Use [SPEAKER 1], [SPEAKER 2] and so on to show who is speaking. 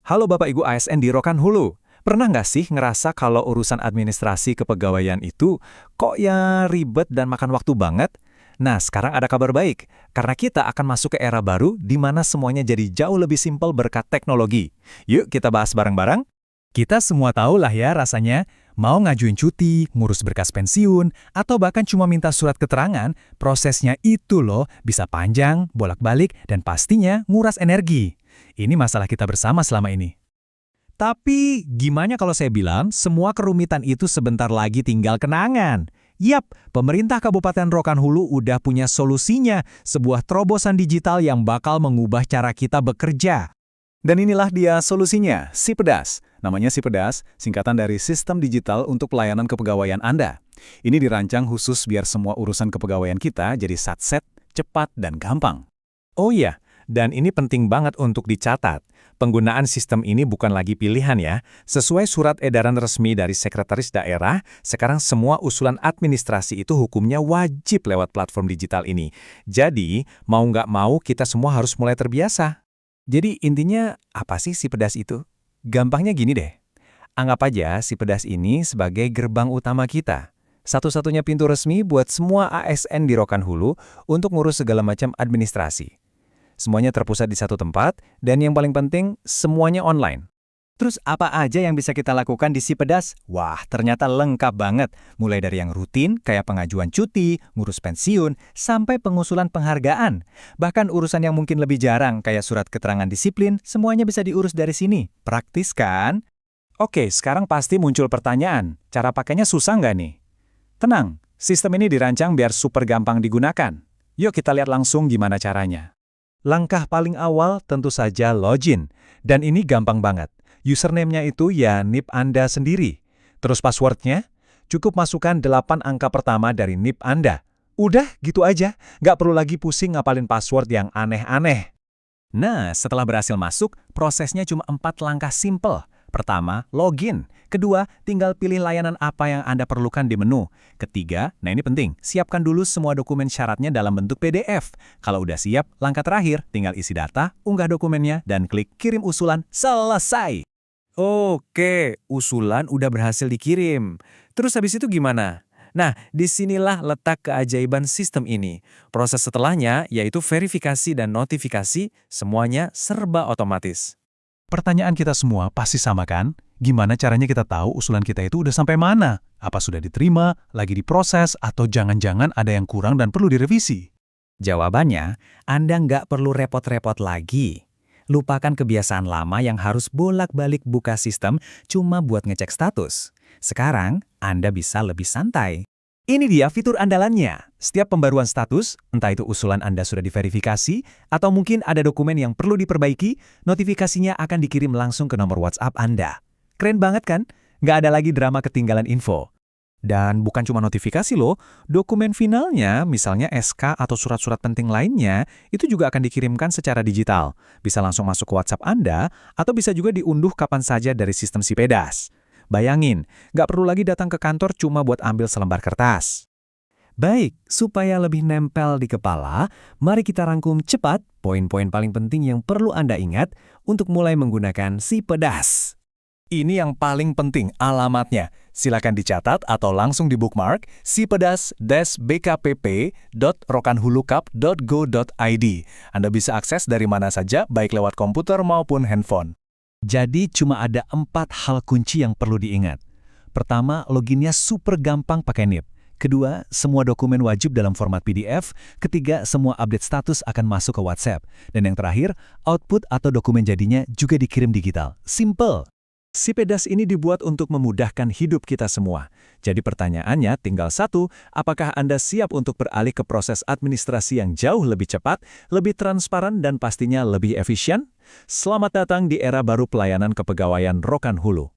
[SPEAKER 1] Halo Bapak Ibu ASN di Rokan Hulu. Pernah nggak sih ngerasa kalau urusan administrasi kepegawaian itu kok ya ribet dan makan waktu banget? Nah, sekarang ada kabar baik, karena kita akan masuk ke era baru di mana semuanya jadi jauh lebih simpel berkat teknologi. Yuk kita bahas bareng-bareng. Kita semua tahu lah ya rasanya, mau ngajuin cuti, ngurus berkas pensiun, atau bahkan cuma minta surat keterangan, prosesnya itu loh bisa panjang, bolak-balik, dan pastinya nguras energi. Ini masalah kita bersama selama ini. Tapi gimana kalau saya bilang semua kerumitan itu sebentar lagi tinggal kenangan? Yap, pemerintah Kabupaten Rokan Hulu udah punya solusinya, sebuah terobosan digital yang bakal mengubah cara kita bekerja. Dan inilah dia solusinya, Sipedas. Namanya Sipedas, singkatan dari Sistem Digital untuk Pelayanan Kepegawaian Anda. Ini dirancang khusus biar semua urusan kepegawaian kita jadi satset, cepat, dan gampang. Oh iya, dan ini penting banget untuk dicatat. Penggunaan sistem ini bukan lagi pilihan ya. Sesuai surat edaran resmi dari Sekretaris Daerah, sekarang semua usulan administrasi itu hukumnya wajib lewat platform digital ini. Jadi, mau nggak mau kita semua harus mulai terbiasa. Jadi intinya apa sih Sipedas itu? Gampangnya gini deh. Anggap aja Sipedas ini sebagai gerbang utama kita. Satu-satunya pintu resmi buat semua ASN di Rokan Hulu untuk ngurus segala macam administrasi. Semuanya terpusat di satu tempat, dan yang paling penting, semuanya online. Terus apa aja yang bisa kita lakukan di Sipedas? Wah, ternyata lengkap banget. Mulai dari yang rutin, kayak pengajuan cuti, ngurus pensiun, sampai pengusulan penghargaan. Bahkan urusan yang mungkin lebih jarang, kayak surat keterangan disiplin, semuanya bisa diurus dari sini. Praktis kan? Oke, sekarang pasti muncul pertanyaan, cara pakainya susah nggak nih? Tenang, sistem ini dirancang biar super gampang digunakan. Yuk kita lihat langsung gimana caranya. Langkah paling awal tentu saja login, dan ini gampang banget. Username-nya itu ya NIP Anda sendiri. Terus password-nya, cukup masukkan 8 angka pertama dari NIP Anda. Udah, gitu aja. Nggak perlu lagi pusing ngapalin password yang aneh-aneh. Nah, setelah berhasil masuk, prosesnya cuma 4 langkah simple. Pertama, login. Kedua, tinggal pilih layanan apa yang Anda perlukan di menu. Ketiga, nah ini penting, siapkan dulu semua dokumen syaratnya dalam bentuk PDF. Kalau udah siap, langkah terakhir, tinggal isi data, unggah dokumennya, dan klik kirim usulan, selesai. Oke, usulan udah berhasil dikirim. Terus habis itu gimana? Nah, disinilah letak keajaiban sistem ini. Proses setelahnya, yaitu verifikasi dan notifikasi, semuanya serba otomatis. Pertanyaan kita semua pasti sama kan? Gimana caranya kita tahu usulan kita itu udah sampai mana? Apa sudah diterima, lagi diproses, atau jangan-jangan ada yang kurang dan perlu direvisi? Jawabannya, Anda nggak perlu repot-repot lagi. Lupakan kebiasaan lama yang harus bolak-balik buka sistem cuma buat ngecek status. Sekarang, Anda bisa lebih santai. Ini dia fitur andalannya. Setiap pembaruan status, entah itu usulan Anda sudah diverifikasi, atau mungkin ada dokumen yang perlu diperbaiki, notifikasinya akan dikirim langsung ke nomor WhatsApp Anda. Keren banget kan? Nggak ada lagi drama ketinggalan info. Dan bukan cuma notifikasi loh, dokumen finalnya, misalnya SK atau surat-surat penting lainnya, itu juga akan dikirimkan secara digital. Bisa langsung masuk ke WhatsApp Anda, atau bisa juga diunduh kapan saja dari sistem Sipedas. Bayangin, nggak perlu lagi datang ke kantor cuma buat ambil selembar kertas. Baik, supaya lebih nempel di kepala, mari kita rangkum cepat poin-poin paling penting yang perlu Anda ingat untuk mulai menggunakan Sipedas. Ini yang paling penting, alamatnya. Silakan dicatat atau langsung di-bookmark sipedas-bkpp.rokanhulucup.go.id. Anda bisa akses dari mana saja, baik lewat komputer maupun handphone. Jadi cuma ada 4 hal kunci yang perlu diingat. Pertama, loginnya super gampang pakai NIP. Kedua, semua dokumen wajib dalam format PDF. Ketiga, semua update status akan masuk ke WhatsApp. Dan yang terakhir, output atau dokumen jadinya juga dikirim digital. Simple. Sipedas ini dibuat untuk memudahkan hidup kita semua. Jadi pertanyaannya tinggal satu, apakah Anda siap untuk beralih ke proses administrasi yang jauh lebih cepat, lebih transparan, dan pastinya lebih efisien? Selamat datang di era baru pelayanan kepegawaian Rokan Hulu.